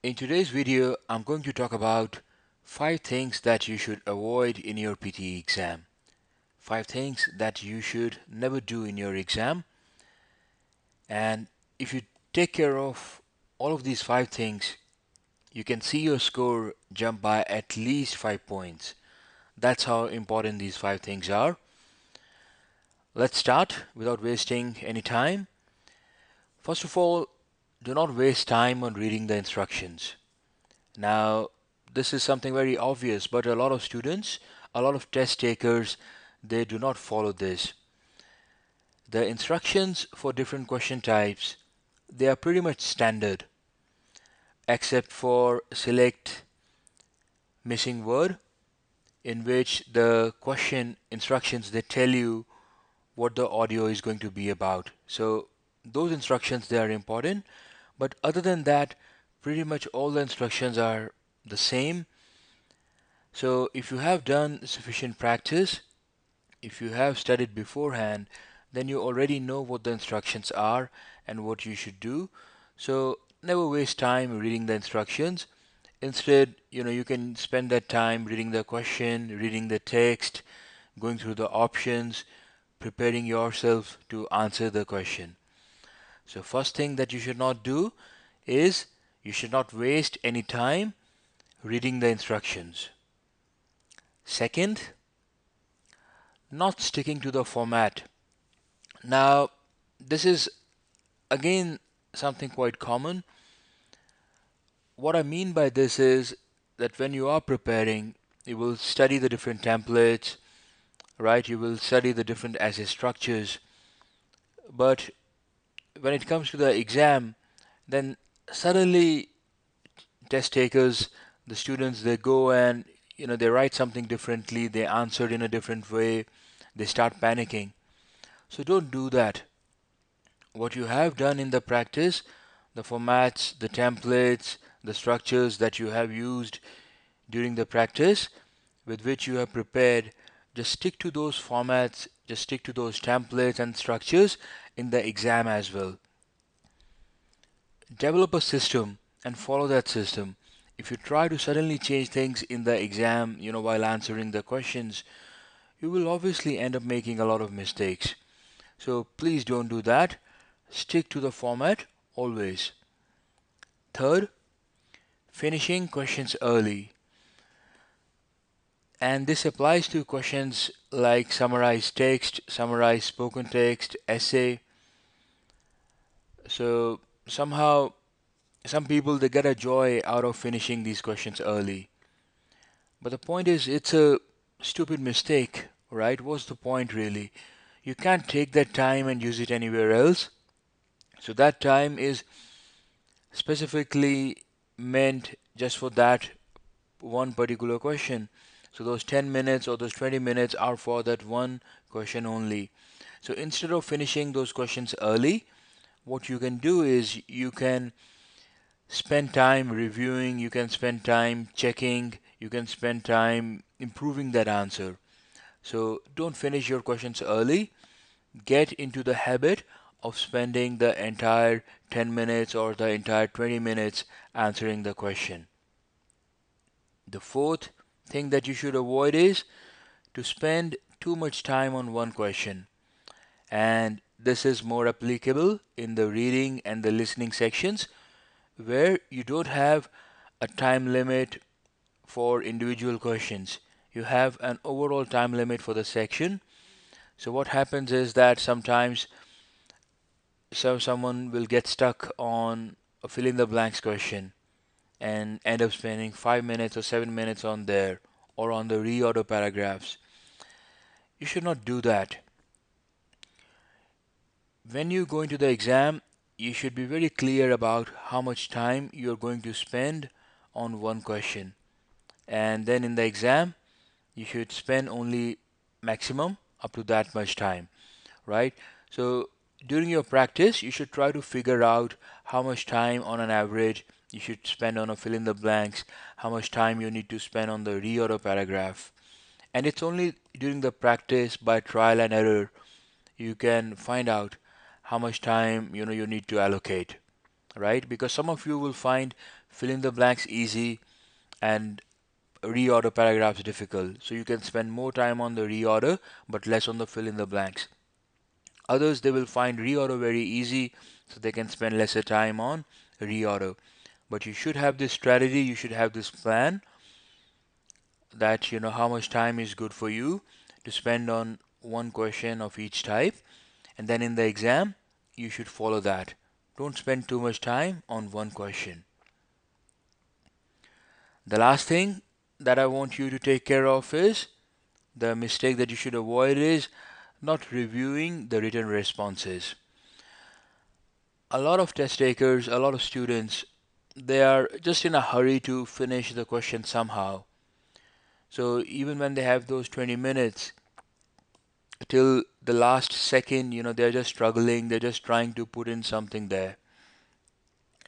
In today's video, I'm going to talk about 5 things that you should avoid in your PTE exam. 5 things that you should never do in your exam. And if you take care of all of these 5 things, you can see your score jump by at least 5 points. That's how important these 5 things are. Let's start without wasting any time. First of all, do not waste time on reading the instructions. Now, this is something very obvious, but a lot of students, a lot of test takers, they do not follow this. The instructions for different question types, they are pretty much standard, except for select missing word, in which the question instructions, they tell you what the audio is going to be about. So those instructions, they are important, but other than that, pretty much all the instructions are the same. So if you have done sufficient practice, if you have studied beforehand, then you already know what the instructions are and what you should do. So never waste time reading the instructions. Instead, you can spend that time reading the question, reading the text, going through the options, preparing yourself to answer the question. So first thing that you should not do is you should not waste any time reading the instructions. Second, not sticking to the format. Now, this is again something quite common. What I mean by this is that when you are preparing, you will study the different templates, right? You will study the different essay structures. But when it comes to the exam, then suddenly test takers, the students, they go and they write something differently, they answered in a different way, they start panicking. So don't do that. What you have done in the practice, the formats, the templates, the structures that you have used during the practice with which you have prepared, just stick to those formats, just stick to those templates and structures in the exam as well. Develop a system and follow that system. If you try to suddenly change things in the exam, while answering the questions, you will obviously end up making a lot of mistakes. So please don't do that. Stick to the format always. Third, finishing questions early. And this applies to questions like summarized text, summarized spoken text, essay. So somehow some people, they get a joy out of finishing these questions early. But the point is, it's a stupid mistake, right? What's the point really? You can't take that time and use it anywhere else. So that time is specifically meant just for that one particular question. So those 10 minutes or those 20 minutes are for that one question only. So instead of finishing those questions early, what you can do is you can spend time reviewing, you can spend time checking, you can spend time improving that answer. So don't finish your questions early. Get into the habit of spending the entire 10 minutes or the entire 20 minutes answering the question. The fourth thing that you should avoid is to spend too much time on one question. And this is more applicable in the reading and the listening sections where you don't have a time limit for individual questions. You have an overall time limit for the section. So what happens is that sometimes someone will get stuck on a fill in the blanks question and end up spending 5 minutes or 7 minutes on there or on the reorder paragraphs. You should not do that. When you go into the exam, you should be very clear about how much time you're going to spend on one question. And then in the exam, you should spend only maximum up to that much time, right? So during your practice, you should try to figure out how much time on an average you should spend on a fill in the blanks, how much time you need to spend on the reorder paragraph. And it's only during the practice by trial and error you can find out how much time you need to allocate, right? Because some of you will find fill in the blanks easy, and reorder paragraphs difficult. So you can spend more time on the reorder but less on the fill in the blanks. Others, they will find reorder very easy, so they can spend lesser time on reorder. But you should have this strategy, you should have this plan that you know how much time is good for you to spend on one question of each type, and then in the exam you should follow that. Don't spend too much time on one question. The last thing that I want you to take care of is the mistake that you should avoid is not reviewing the written responses. A lot of test takers, a lot of students, they are just in a hurry to finish the question somehow. So even when they have those 20 minutes till the last second, they're just struggling, they're just trying to put in something there.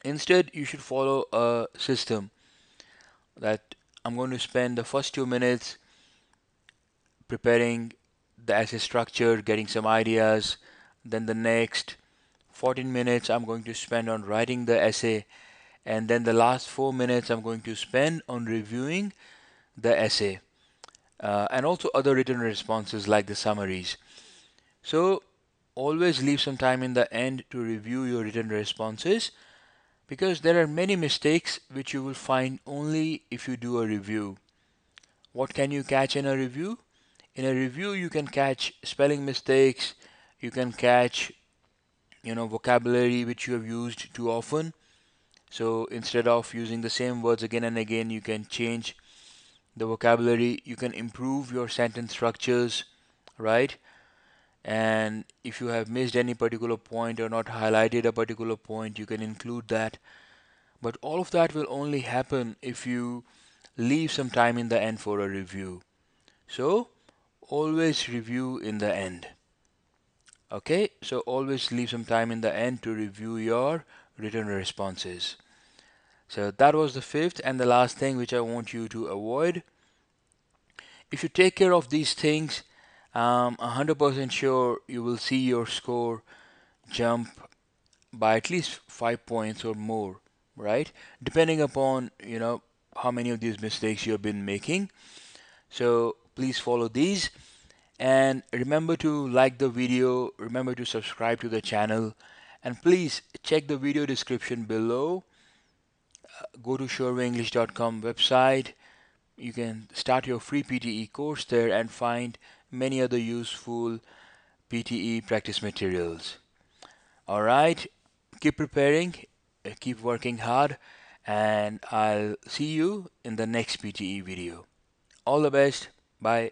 Instead, you should follow a system that I'm going to spend the first 2 minutes preparing the essay structure, getting some ideas, then the next 14 minutes I'm going to spend on writing the essay, and then the last 4 minutes I'm going to spend on reviewing the essay, and also other written responses like the summaries. So always leave some time in the end to review your written responses, because there are many mistakes which you will find only if you do a review. What can you catch in a review? In a review, you can catch spelling mistakes, you can catch, vocabulary which you have used too often. So instead of using the same words again and again, you can change the vocabulary, you can improve your sentence structures, right? And if you have missed any particular point or not highlighted a particular point, you can include that. But all of that will only happen if you leave some time in the end for a review. So always review in the end. Okay, so always leave some time in the end to review your written responses. So that was the fifth and the last thing which I want you to avoid. If you take care of these things, I'm 100% sure you will see your score jump by at least 5 points or more, right? Depending upon, how many of these mistakes you have been making. So please follow these. And remember to like the video, remember to subscribe to the channel, and please check the video description below. Go to surewayenglish.com website. You can start your free PTE course there and find many other useful PTE practice materials. Alright, keep preparing, keep working hard, and I'll see you in the next PTE video. All the best. Bye.